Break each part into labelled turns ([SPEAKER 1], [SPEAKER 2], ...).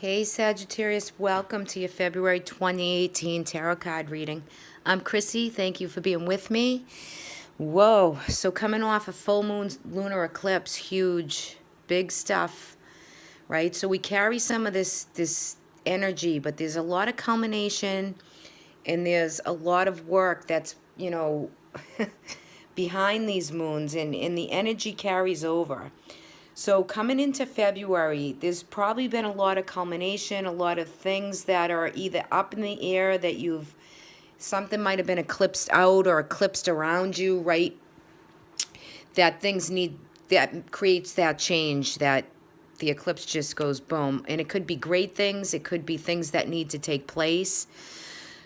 [SPEAKER 1] Hey Sagittarius, welcome to your February 2018 tarot card reading. I'm Chrissy. Thank you for being with me. Whoa, so coming off a full moon lunar eclipse, huge, big stuff, right? So we carry some of this energy, but there's a lot of culmination and there's a lot of work that's, behind these moons, and the energy carries over. So coming into February, there's probably been a lot of culmination, a lot of things that are either up in the air that something might have been eclipsed out or eclipsed around you, right? That creates that change, that the eclipse just goes boom. And it could be great things, it could be things that need to take place.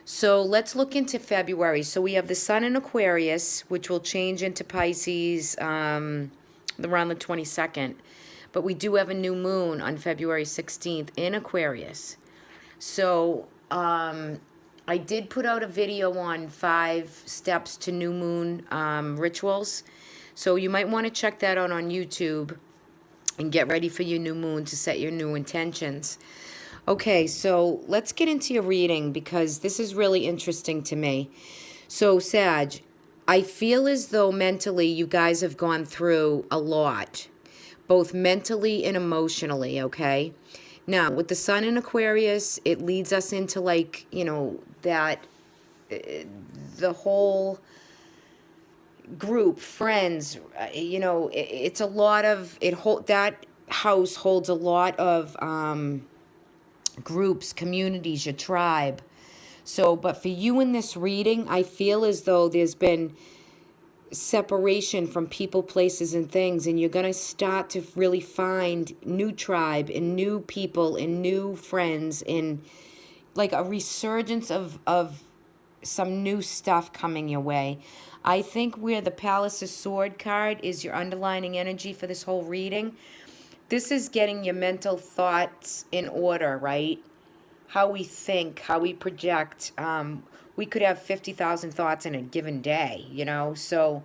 [SPEAKER 1] So let's look into February. So we have the sun in Aquarius, which will change into Pisces around the 22nd. But we do have a new moon on February 16th in Aquarius. So I did put out a video on 5 steps to new moon rituals. So you might want to check that out on YouTube and get ready for your new moon to set your new intentions. Okay, so let's get into your reading because this is really interesting to me. So, Sag, I feel as though mentally you guys have gone through a lot, both mentally and emotionally, okay? Now, with the sun in Aquarius, it leads us into that the whole group, friends, it's a lot of, that house holds a lot of groups, communities, your tribe. So, but for you in this reading, I feel as though there's been separation from people, places, and things, and you're going to start to really find new tribe and new people and new friends and like a resurgence of some new stuff coming your way. I think where the Palace of Sword card is your underlining energy for this whole reading. This is getting your mental thoughts in order, right? How we think, how we project. We could have 50,000 thoughts in a given day, So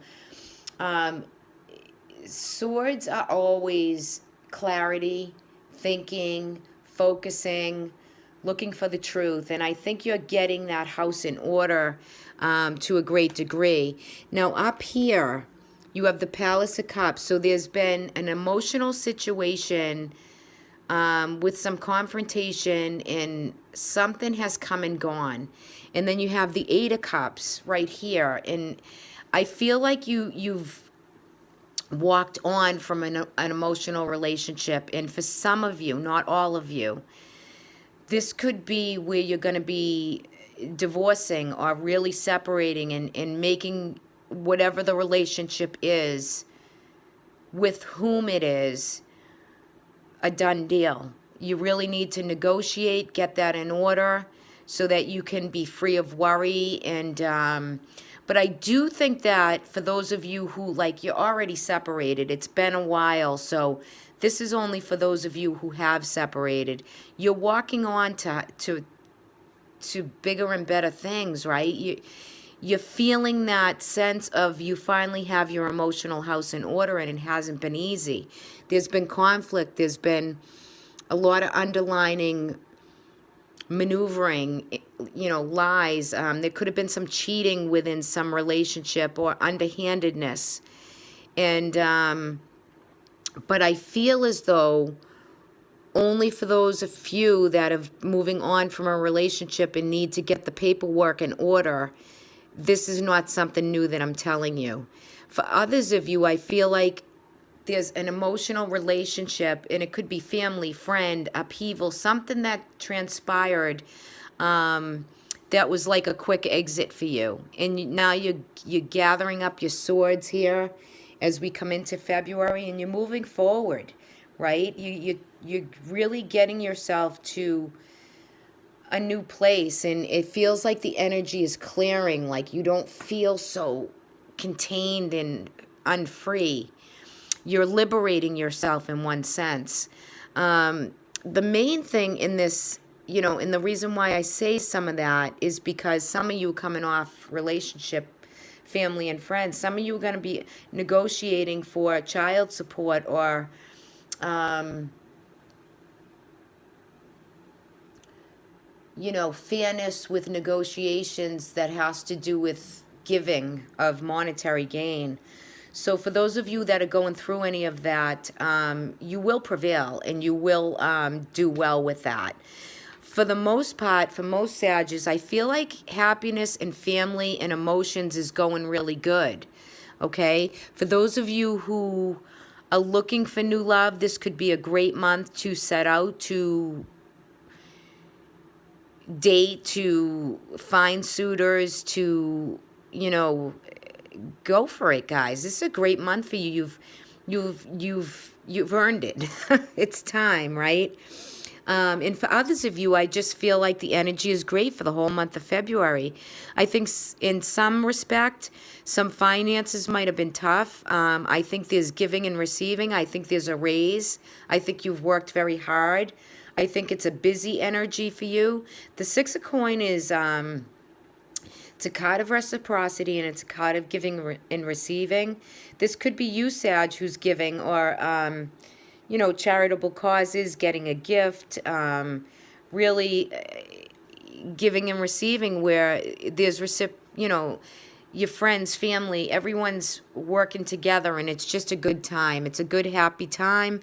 [SPEAKER 1] swords are always clarity, thinking, focusing, looking for the truth. And I think you're getting that house in order to a great degree. Now, up here, you have the Palace of Cups. So there's been an emotional situation with some confrontation, and something has come and gone. And then you have the Eight of Cups right here. And I feel like you've walked on from an emotional relationship. And for some of you, not all of you, this could be where you're going to be divorcing or really separating and making whatever the relationship is, with whom it is, a done deal. You really need to negotiate, get that in order so that you can be free of worry. And but I do think that for those of you who, you're already separated, it's been a while, so this is only for those of you who have separated. You're walking on to bigger and better things, right? You're feeling that sense of you finally have your emotional house in order, and it hasn't been easy. There's been conflict. There's been a lot of underlining maneuvering, lies. There could have been some cheating within some relationship or underhandedness. And, but I feel as though only for those a few that have moving on from a relationship and need to get the paperwork in order, this is not something new that I'm telling you. For others of you, I feel like there's an emotional relationship, and it could be family, friend, upheaval, something that transpired that was like a quick exit for you. And now you're gathering up your swords here as we come into February, and you're moving forward, right? You're really getting yourself to a new place, and it feels like the energy is clearing, like you don't feel so contained and unfree. You're liberating yourself in one sense. The main thing in this, and the reason why I say some of that is because some of you coming off relationship, family and friends, some of you are going to be negotiating for child support or fairness with negotiations that has to do with giving of monetary gain. So for those of you that are going through any of that, you will prevail and you will do well with that. For the most part, for most Sages, I feel like happiness and family and emotions is going really good. Okay? For those of you who are looking for new love, this could be a great month to set out to date, to find suitors, to, go for it, guys. This is a great month for you. You've earned it. It's time, right? And for others of you, I just feel like the energy is great for the whole month of February. I think in some respect, some finances might have been tough. I think there's giving and receiving. I think there's a raise. I think you've worked very hard. I think it's a busy energy for you. The Six of Coin is it's a card of reciprocity, and it's a card of giving and receiving. This could be you, Sag, who's giving, or charitable causes, getting a gift, really giving and receiving, where there's your friends, family, everyone's working together, and it's just a good time. It's a good, happy time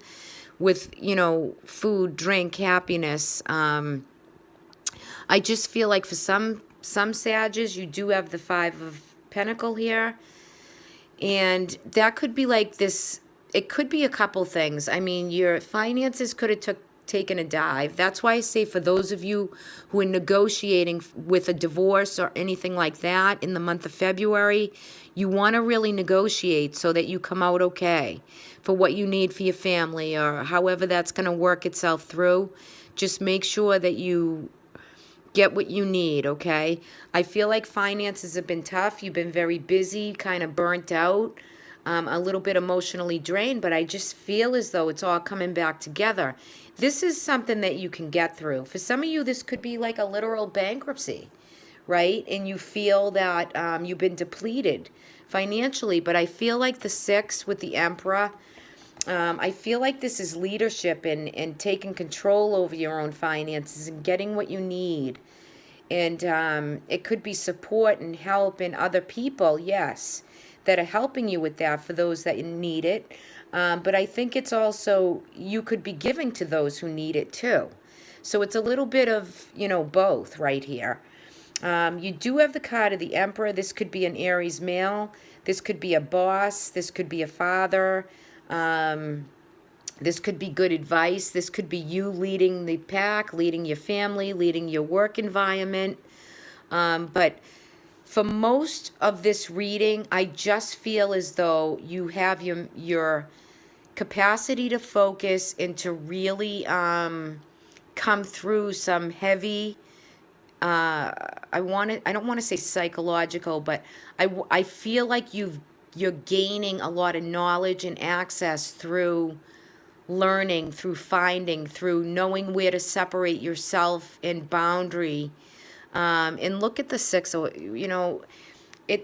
[SPEAKER 1] with, food, drink, happiness. I just feel like for some Sages, you do have the Five of Pentacle here, and that could be like this. It could be a couple things. I mean, your finances could have taken a dive. That's why I say for those of you who are negotiating with a divorce or anything like that in the month of February, you want to really negotiate so that you come out okay for what you need for your family, or however that's going to work itself through. Just make sure that you get what you need, okay? I feel like finances have been tough. You've been very busy, kind of burnt out, a little bit emotionally drained, but I just feel as though it's all coming back together. This is something that you can get through. For some of you, this could be like a literal bankruptcy, right? And you feel that you've been depleted financially, but I feel like the Six with the Emperor, I feel like this is leadership and taking control over your own finances and getting what you need. And it could be support and help in other people, yes, that are helping you with that for those that need it. But I think it's also, you could be giving to those who need it too. So it's a little bit of, both right here. You do have the card of the Emperor. This could be an Aries male. This could be a boss. This could be a father. This could be good advice. This could be you leading the pack, leading your family, leading your work environment. But for most of this reading, I just feel as though you have your capacity to focus and to really come through some heavy, I don't want to say psychological, but I feel like you're gaining a lot of knowledge and access through learning, through finding, through knowing where to separate yourself and boundary. And look at the Six.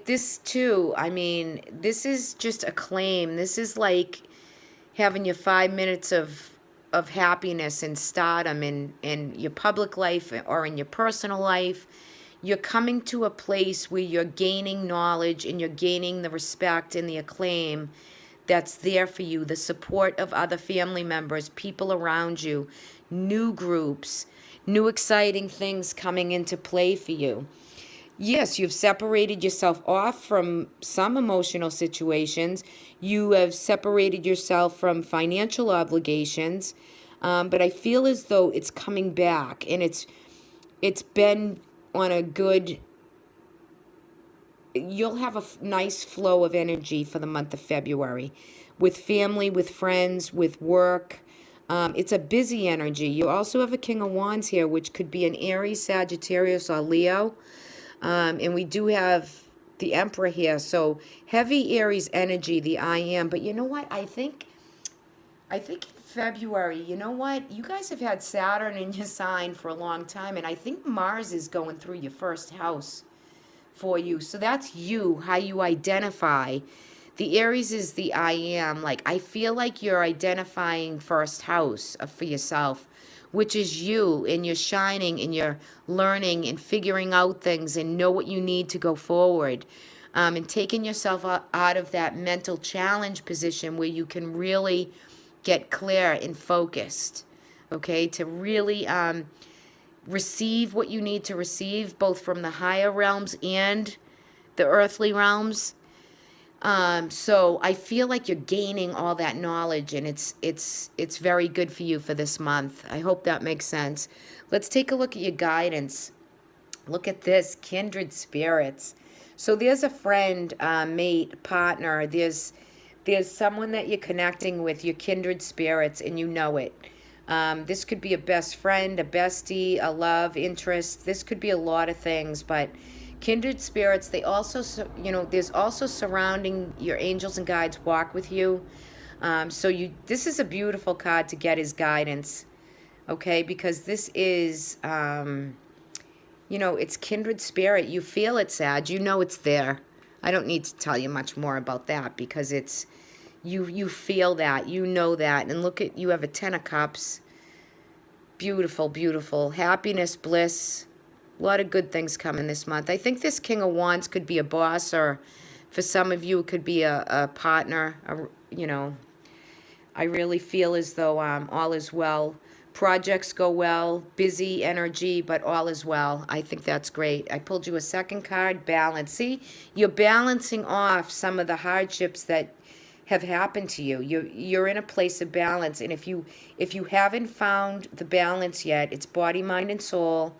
[SPEAKER 1] This too, I mean, this is just a claim. This is like having your 5 minutes of happiness and stardom in your public life or in your personal life. You're coming to a place where you're gaining knowledge and you're gaining the respect and the acclaim that's there for you, the support of other family members, people around you, new groups, new exciting things coming into play for you. Yes, you've separated yourself off from some emotional situations. You have separated yourself from financial obligations. But I feel as though it's coming back, and it's been on a good, you'll have a nice flow of energy for the month of February with family, with friends, with work. It's a busy energy. You also have a King of Wands here, which could be an Aries, Sagittarius, or Leo. And we do have the Emperor here. So heavy Aries energy, the I am. But you know what? I think in February, you know what? You guys have had Saturn in your sign for a long time. And I think Mars is going through your first house for you. So that's you, how you identify. The Aries is the I am. Like, I feel like you're identifying first house for yourself which is you, and you're shining and you're learning and figuring out things and know what you need to go forward. And taking yourself out of that mental challenge position where you can really get clear and focused, okay, to really receive what you need to receive, both from the higher realms and the earthly realms. So I feel like you're gaining all that knowledge, and it's very good for you for this month. I hope that makes sense. Let's take a look at your guidance. Look at this, kindred spirits. So there's a friend, mate, partner. There's someone that you're connecting with, your kindred spirits, and you know it. This could be a best friend, a bestie, a love interest. This could be a lot of things, but kindred spirits, they also, there's also surrounding your angels and guides walk with you. This is a beautiful card to get as guidance, okay? Because this is, it's kindred spirit. You feel it, Sag. You know it's there. I don't need to tell you much more about that because it's, you feel that, you know that. And look at, you have a 10 of Cups. Beautiful, beautiful. Happiness, bliss. A lot of good things coming this month. I think this King of Wands could be a boss, or for some of you it could be a partner. I really feel as though all is well. Projects go well, busy energy, but all is well. I think that's great. I pulled you a second card, balance. See, you're balancing off some of the hardships that have happened to you. You're in a place of balance, and if you haven't found the balance yet, it's body, mind, and soul,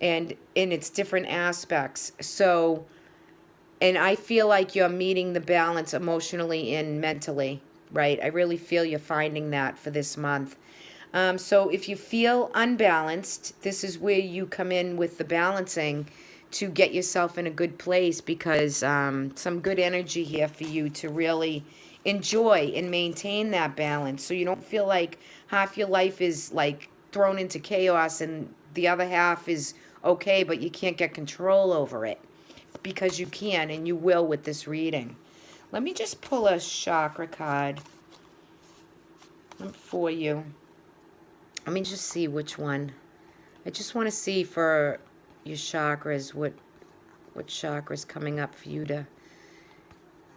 [SPEAKER 1] and in its different aspects. So, and I feel like you're meeting the balance emotionally and mentally, right? I really feel you're finding that for this month. So if you feel unbalanced, this is where you come in with the balancing to get yourself in a good place, because some good energy here for you to really enjoy and maintain that balance, so you don't feel like half your life is like thrown into chaos and the other half is okay, but you can't get control over it, because you can and you will with this reading. Let me just pull a chakra card for you. Let me just see which one. I just want to see for your chakras what chakra's coming up for you to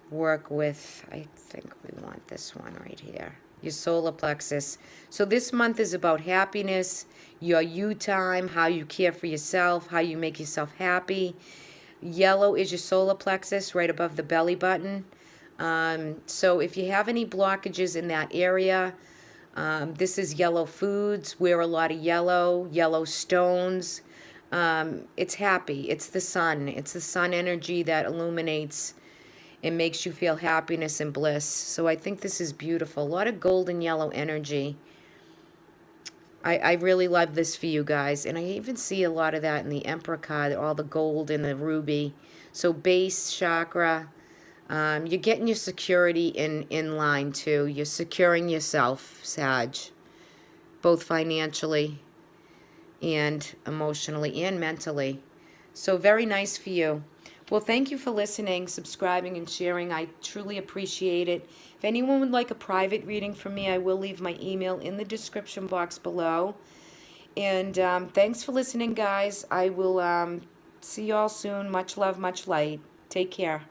[SPEAKER 1] work with. I think we want this one right here. Your solar plexus. So this month is about happiness, your you time, how you care for yourself, how you make yourself happy. Yellow is your solar plexus right above the belly button. So if you have any blockages in that area, this is yellow foods. Wear a lot of yellow stones. It's happy. It's the sun. It's the sun energy that illuminates and makes you feel happiness and bliss. So I think this is beautiful. A lot of golden yellow energy. I really love this for you guys. And I even see a lot of that in the Emperor card, all the gold and the ruby. So base chakra. You're getting your security in line too. You're securing yourself, Sag, both financially and emotionally and mentally. So very nice for you. Well, thank you for listening, subscribing, and sharing. I truly appreciate it. If anyone would like a private reading from me, I will leave my email in the description box below. And thanks for listening, guys. I will see you all soon. Much love, much light. Take care.